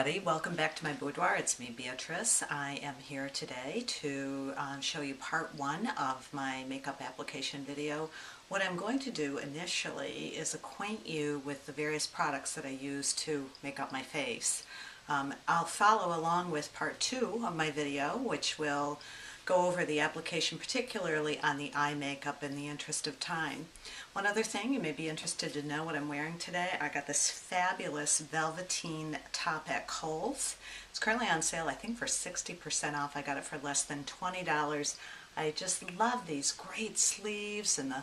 everybody, welcome back to my boudoir. It's me, Beatrice. I am here today to show you part one of my makeup application video. What I'm going to do initially is acquaint you with the various products that I use to make up my face. I'll follow along with part two of my video, which will go over the application, particularly on the eye makeup in the interest of time. One other thing, you may be interested to know what I'm wearing today. I got this fabulous velveteen top at Kohl's. It's currently on sale, I think for 60% off. I got it for less than $20. I just love these great sleeves and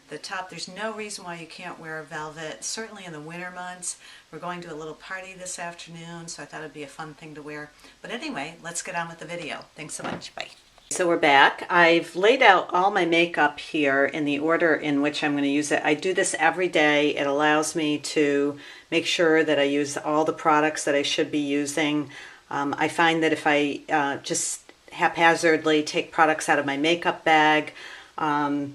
the top. There's no reason why you can't wear velvet, certainly in the winter months. We're going to a little party this afternoon, so I thought it'd be a fun thing to wear. But anyway, let's get on with the video. Thanks so much. Bye. So we're back. I've laid out all my makeup here in the order in which I'm going to use it. I do this every day. It allows me to make sure that I use all the products that I should be using. I find that if I just haphazardly take products out of my makeup bag, I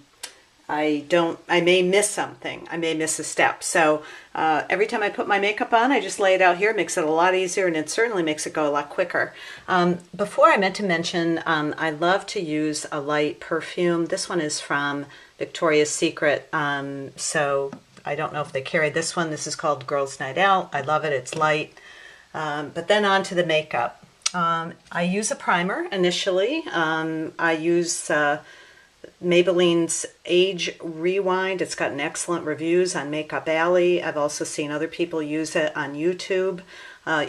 may miss something. I may miss a step. So every time I put my makeup on, I just lay it out here. It makes it a lot easier, and it certainly makes it go a lot quicker. Before, I meant to mention, I love to use a light perfume. This one is from Victoria's Secret. So I don't know if they carry this one. This is called Girls Night Out. I love it. It's light. But then on to the makeup. I use a primer initially. I use Maybelline's Age Rewind. It's gotten excellent reviews on Makeup Alley. I've also seen other people use it on YouTube.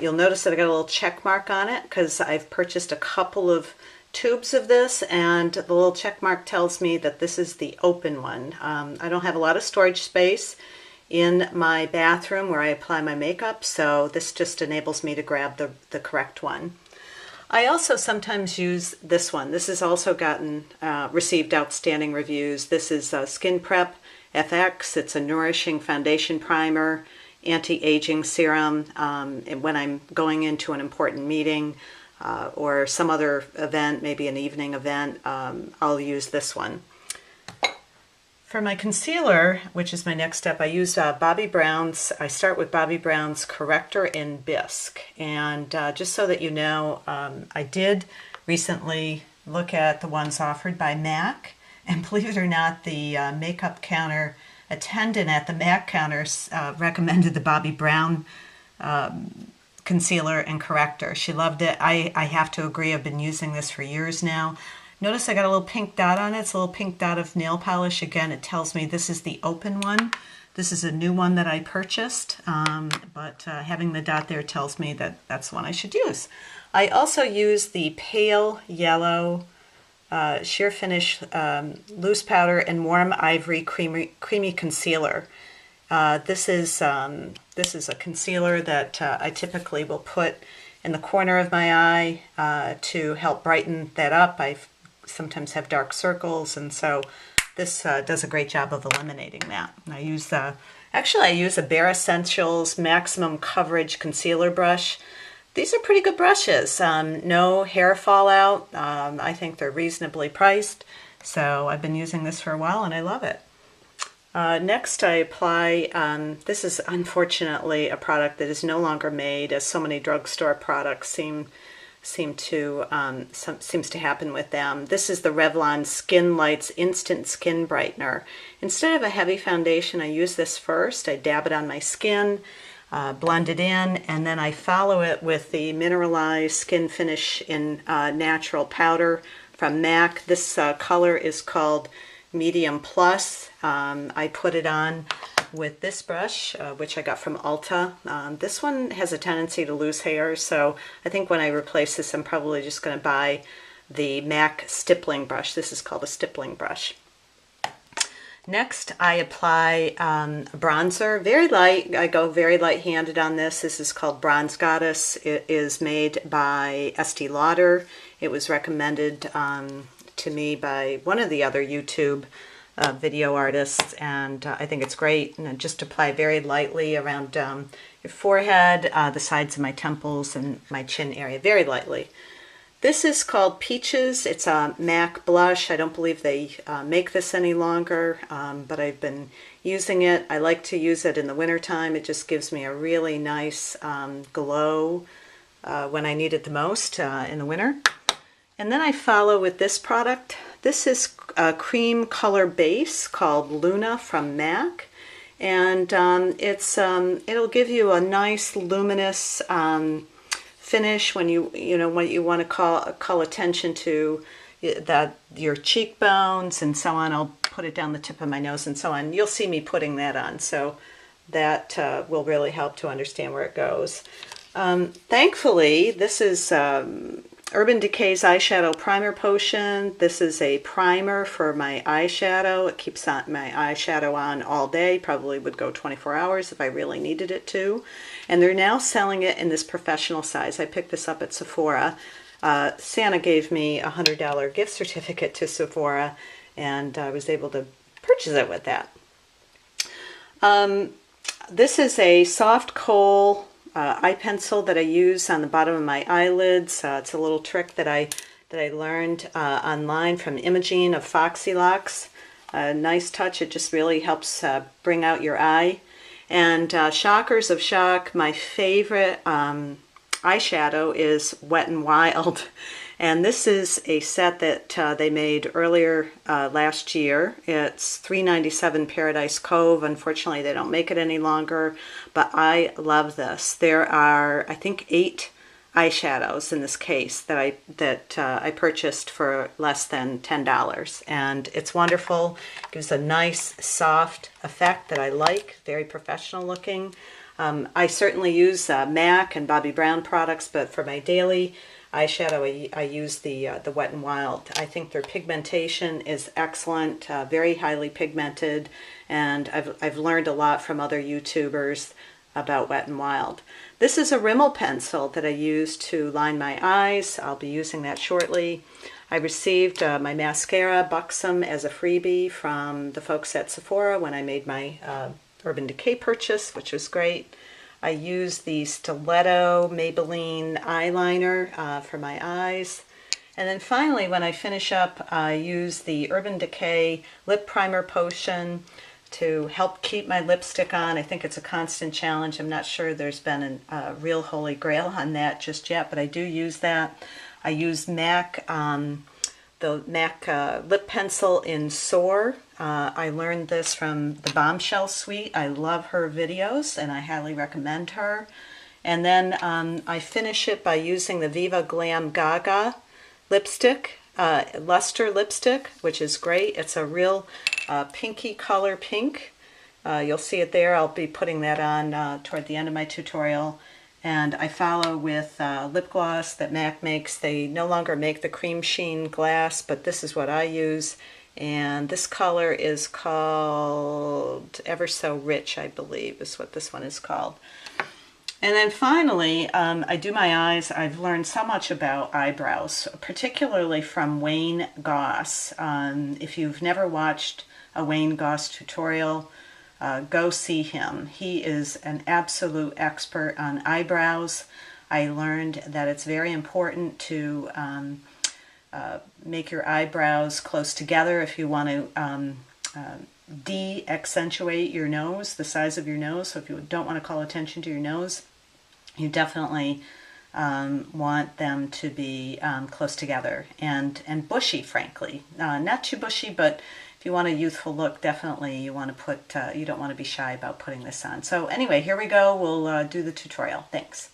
You'll notice that I got a little check mark on it because I've purchased a couple of tubes of this, and the little check mark tells me that this is the open one. I don't have a lot of storage space in my bathroom where I apply my makeup, so this just enables me to grab the correct one. I also sometimes use this one. This has also received outstanding reviews. This is Skin Prep FX. It's a nourishing foundation primer, anti-aging serum. And when I'm going into an important meeting or some other event, maybe an evening event, I'll use this one. For my concealer, which is my next step, I use Bobbi Brown's. I start with Bobbi Brown's Corrector in Bisque. And just so that you know, I did recently look at the ones offered by MAC. And believe it or not, the makeup counter attendant at the MAC counter recommended the Bobbi Brown concealer and corrector. She loved it. I have to agree. I've been using this for years now. Notice I got a little pink dot on it. It's a little pink dot of nail polish. Again, it tells me this is the open one. This is a new one that I purchased, but having the dot there tells me that that's the one I should use. I also use the Pale Yellow Sheer Finish Loose Powder and Warm Ivory Creamy Concealer. This is a concealer that I typically will put in the corner of my eye to help brighten that up. I sometimes have dark circles, and so this does a great job of eliminating that. And I use actually I use a Bare Essentials Maximum Coverage Concealer Brush. These are pretty good brushes. No hair fallout. I think they're reasonably priced, so I've been using this for a while and I love it. Next I apply, this is unfortunately a product that is no longer made, as so many drugstore products seems to happen with them. This is the Revlon Skin Lights Instant Skin Brightener. Instead of a heavy foundation, I use this first. I dab it on my skin, blend it in, and then I follow it with the Mineralized Skin Finish in Natural Powder from MAC. This color is called Medium Plus. I put it on with this brush, which I got from Ulta. This one has a tendency to lose hair, so I think when I replace this, I'm probably just going to buy the MAC stippling brush. This is called a stippling brush. Next, I apply a bronzer, very light. I go very light-handed on this. This is called Bronze Goddess. It is made by Estee Lauder. It was recommended to me by one of the other YouTube video artists, and I think it's great. And just apply very lightly around your forehead, the sides of my temples, and my chin area, very lightly. This is called Peaches. It's a MAC blush. I don't believe they make this any longer, but I've been using it. I like to use it in the wintertime. It just gives me a really nice glow when I need it the most in the winter. And then I follow with this product. This is a cream color base called Luna from MAC. And it'll give you a nice luminous finish when when you want to call attention to your cheekbones and so on. I'll put it down the tip of my nose and so on. You'll see me putting that on, so that will really help to understand where it goes. Thankfully, this is Urban Decay's eyeshadow primer potion. This is a primer for my eyeshadow. It keeps my eyeshadow on all day. Probably would go 24 hours if I really needed it to. And they're now selling it in this professional size. I picked this up at Sephora. Santa gave me a $100 gift certificate to Sephora, and I was able to purchase it with that. This is a soft kohl eye pencil that I use on the bottom of my eyelids. It's a little trick that I learned online from Imogene of Foxy Locks. Nice touch. It just really helps bring out your eye. And shockers of shock, my favorite eyeshadow is Wet n Wild. And this is a set that they made earlier last year. It's $3.97 Paradise Cove. Unfortunately, they don't make it any longer, but I love this. There are, I think, 8 eyeshadows in this case that I purchased for less than $10, and it's wonderful. It gives a nice soft effect that I like. Very professional looking. I certainly use MAC and Bobbi Brown products, but for my daily eyeshadow, I use the Wet n Wild. I think their pigmentation is excellent, very highly pigmented, and I've learned a lot from other YouTubers about Wet n Wild. This is a Rimmel pencil that I use to line my eyes. I'll be using that shortly. I received my mascara Buxom as a freebie from the folks at Sephora when I made my Urban Decay purchase, which was great. I use the Stiletto Maybelline eyeliner for my eyes. And then finally, when I finish up, I use the Urban Decay Lip Primer Potion to help keep my lipstick on. I think it's a constant challenge. I'm not sure there's been a real holy grail on that just yet, but I do use that. I use MAC, the MAC lip pencil in Soar. I learned this from the Bombshell Suite. I love her videos and I highly recommend her. And then I finish it by using the Viva Glam Gaga lipstick, Luster lipstick, which is great. It's a real pinky color pink. You'll see it there. I'll be putting that on toward the end of my tutorial. And I follow with lip gloss that MAC makes. They no longer make the cream sheen glass, but this is what I use. And this color is called Ever So Rich, I believe, is what this one is called. And then finally, I do my eyes. I've learned so much about eyebrows, particularly from Wayne Goss. If you've never watched a Wayne Goss tutorial, go see him. He is an absolute expert on eyebrows. I learned that it's very important to make your eyebrows close together if you want to de-accentuate your nose, the size of your nose. So if you don't want to call attention to your nose, you definitely want them to be close together and bushy, frankly. Not too bushy, but if you want a youthful look, definitely you want to put, you don't want to be shy about putting this on. So anyway, here we go. We'll do the tutorial. Thanks.